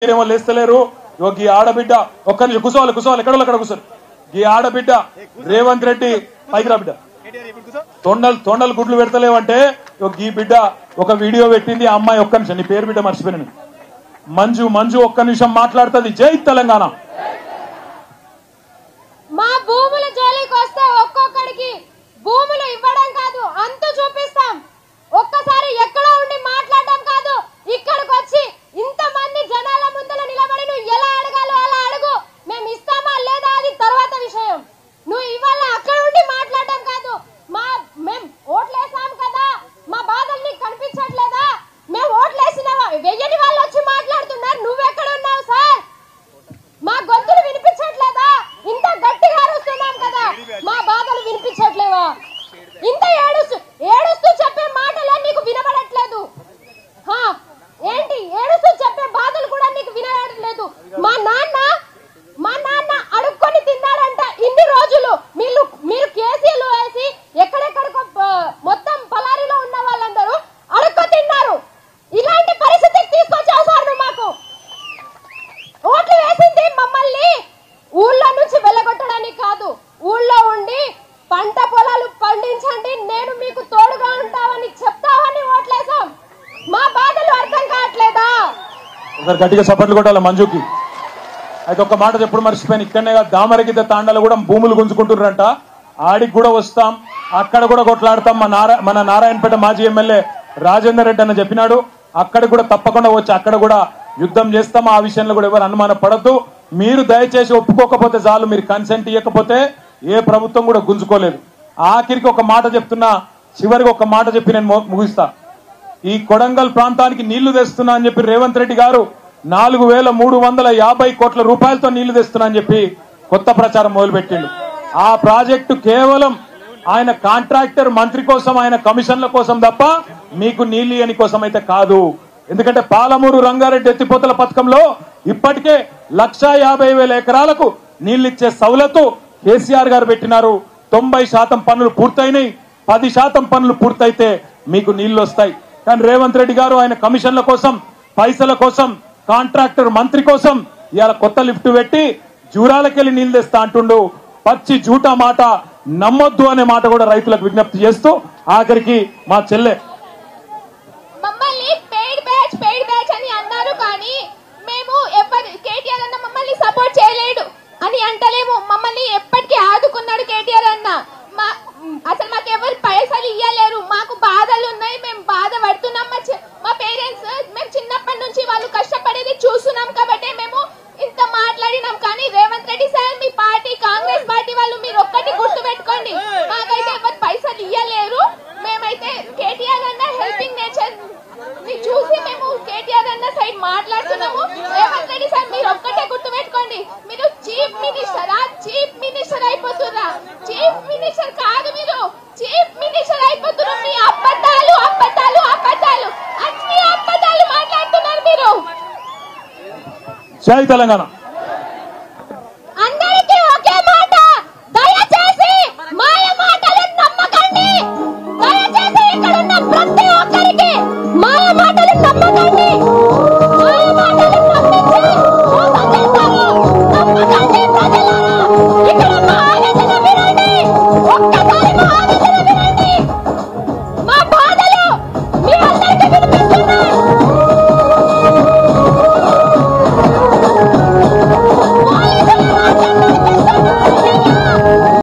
మీరేమో లేస్తలేరు. ఈ ఆడబిడ్డ ఒక్క నిమిషం కూర్చోవాలి ఎక్కడ కూర్చోరు. ఈ ఆడబిడ్డ రేవంత్ రెడ్డి పైకి రా బిడ్డ, తొండలు గుడ్లు పెడతలేవంటే ఈ బిడ్డ ఒక వీడియో పెట్టింది. ఆ అమ్మాయి ఒక్క నిమిషం, నీ పేరు బిడ్డ మర్చిపోయాను, మంజు ఒక్క నిమిషం మాట్లాడుతుంది. జై తెలంగాణ. మా భూముల జోలికి వస్తే ఒక్కొక్కడికి భూములు ఇవ్వడం కాదు, అంతు చూపిస్తాం. ఒక్కసారి ఎక్కడో ఉండి మాట్లాడడం కాదు, ఇక్కడికి వచ్చి ఇంతమంది జనాల ముందర నిలబడి నువ్వు ఎలా అడగాలో అలా అడుగు. మేము ఇస్తామా లేదా అది తర్వాత విషయం. నువ్వు ఇవాళ అక్కడ ఉండి మాట్లాడడం కాదు. మేము ఓట్లేసాం కదా, మా బాధలు నీకు కనిపించట్లేదా? మేము ఓట్లేసినావా? వెయ్యని వాళ్ళు వచ్చి మాట్లాడుతున్నారు, నువ్వెక్కడ ఉన్నావు సార్? మా గొంతులు వినిపించట్లేదా? ఇంత గట్టిగా అరుస్తున్నాం కదా, మా బాధలు వినిపించట్లేవా? ఇంత ఏడుస్తూ చెప్పే మాటలే నీకు వినబడట్లేదు. ఏంటి ఏడుస్తూ చెప్పే బాధలు కూడా నీకు వినబడట్లేదు? మా నాన్న అడుక్కొని తిన్నాడంట ఇన్ని రోజులు. మీరు కేసీలు వేసి ఎక్కడెక్కడికో మొత్తం పలారిలో ఉన్న వాళ్ళందరూ అడుక్కు తిన్నారు. ఇలాంటి పరిస్థితికి తీసుకొచ్చావు సార్ నువ్వు. మాకు ఓట్లు వేసింది మమ్మల్ని ఊళ్ళో నుంచి వెళ్ళగొట్టడానికి కాదు, ఊళ్ళో ఉండి పంట పొలాలు పండించండి, నేను మీకు తోడుగా ఉంటావని చెప్తావని ఓట్లేసాం. మా బాధలు అర్థం కావట్లేదా? గట్టిగా సపోర్ట్లు కొట్టాలి మంజుకి. అయితే ఒక్క మాట ఎప్పుడు మర్చిపోయాను, ఇక్కడనే దామరగిద్ద తాండాలు కూడా భూములు గుంజుకుంటున్నారంట. ఆడికి కూడా వస్తాం, అక్కడ కూడా కొట్లాడతాం. మన నారాయణపేట మాజీ ఎమ్మెల్యే రాజేందర్ రెడ్డి అన్న చెప్పినాడు, అక్కడ కూడా తప్పకుండా వచ్చి అక్కడ కూడా యుద్ధం చేస్తాం. ఆ విషయంలో కూడా ఎవరు అనుమానం పడద్దు. మీరు దయచేసి ఒప్పుకోకపోతే చాలు, మీరు కన్సెంట్ ఇవ్వకపోతే ఏ ప్రభుత్వం కూడా గుంజుకోలేదు. ఆఖరికి ఒక మాట చెప్తున్నా, చివరికి ఒక మాట చెప్పి నేను ముగిస్తా. ఈ కొడంగల్ ప్రాంతానికి నీళ్లు తెస్తున్నా అని చెప్పి రేవంత్ రెడ్డి గారు 4350 కోట్ల రూపాయలతో నీళ్లు తెస్తున్నా అని చెప్పి కొత్త ప్రచారం మొదలుపెట్టిండు. ఆ ప్రాజెక్టు కేవలం ఆయన కాంట్రాక్టర్ మంత్రి కోసం, ఆయన కమిషన్ల కోసం తప్ప మీకు నీళ్లు ఇయ్యని కోసం అయితే కాదు. ఎందుకంటే పాలమూరు రంగారెడ్డి ఎత్తిపోతల పథకంలో ఇప్పటికే 150,000 ఎకరాలకు నీళ్లిచ్చే సౌలతు కేసీఆర్ గారు పెట్టినారు. 90% పనులు పూర్తయినాయి. 10% పనులు పూర్తయితే మీకు నీళ్లు వస్తాయి. కానీ రేవంత్ రెడ్డి గారు ఆయన కమిషన్ల కోసం, పైసల కోసం, కాంట్రాక్టర్ మంత్రి కోసం ఇవాళ కొత్త లిఫ్ట్ పెట్టి జూరాలకెళ్ళి నీళ్లు తెస్తా అంటుండు. పచ్చి జూటా మాట నమ్మొద్దు అనే మాట కూడా రైతులకు విజ్ఞప్తి చేస్తూ ఆఖరికి మా చెల్లె మమ్మల్ని పెయిడ్ బ్యాచ్ అని అన్నారు. కానీ మేము కేటీఆర్ అన్న మమ్మల్ని సపోర్ట్ చేయలేడు అని అంటలేము. మమ్మల్ని ఎప్పటికీ ఆదుకున్నాడు కేటీఆర్ అన్న. అసలు మాకు ఎవరు పైసలు ఇయ్యలేరు, మాకు బాధలు ఉన్నాయి, మేము బాధ పడుతున్నాం. మా పేరెంట్స్ మేము చిన్నప్పటి నుంచి వాళ్ళు కష్టపడేది చూస్తున్నాం కాబట్టి మేము ఇంత మాట్లాడినాం. కానీ రేవంత్ రెడ్డి సార్, మీ పార్టీ కాంగ్రెస్ పార్టీ వాళ్ళు మీరు ఒక్కటి గుర్తు పెట్టుకోండి, మాకైతే ఎవరు పైసలు ఇయ్యలేరు. మేమైతే కేటీఆర్ అన్న హెల్పింగ్ నేచర్ చూసి మేము కేటీఆర్ అన్న సైడ్ మాట్లాడుతున్నాము. రేవంత్ రెడ్డి సార్ మీరు ఒక్కటే గుర్తు పెట్టుకోండి, మీరు చీఫ్ మినిస్టర్ అయిపోతున్నా. చీఫ్ మినిస్టర్ కాదు, మీరు చీఫ్ మినిస్టర్ అయిపోతున్నారు. మీ అబద్ధాలు అన్ని అబద్ధాలు మాట్లాడుతున్నారు మీరు. జై తెలంగాణ.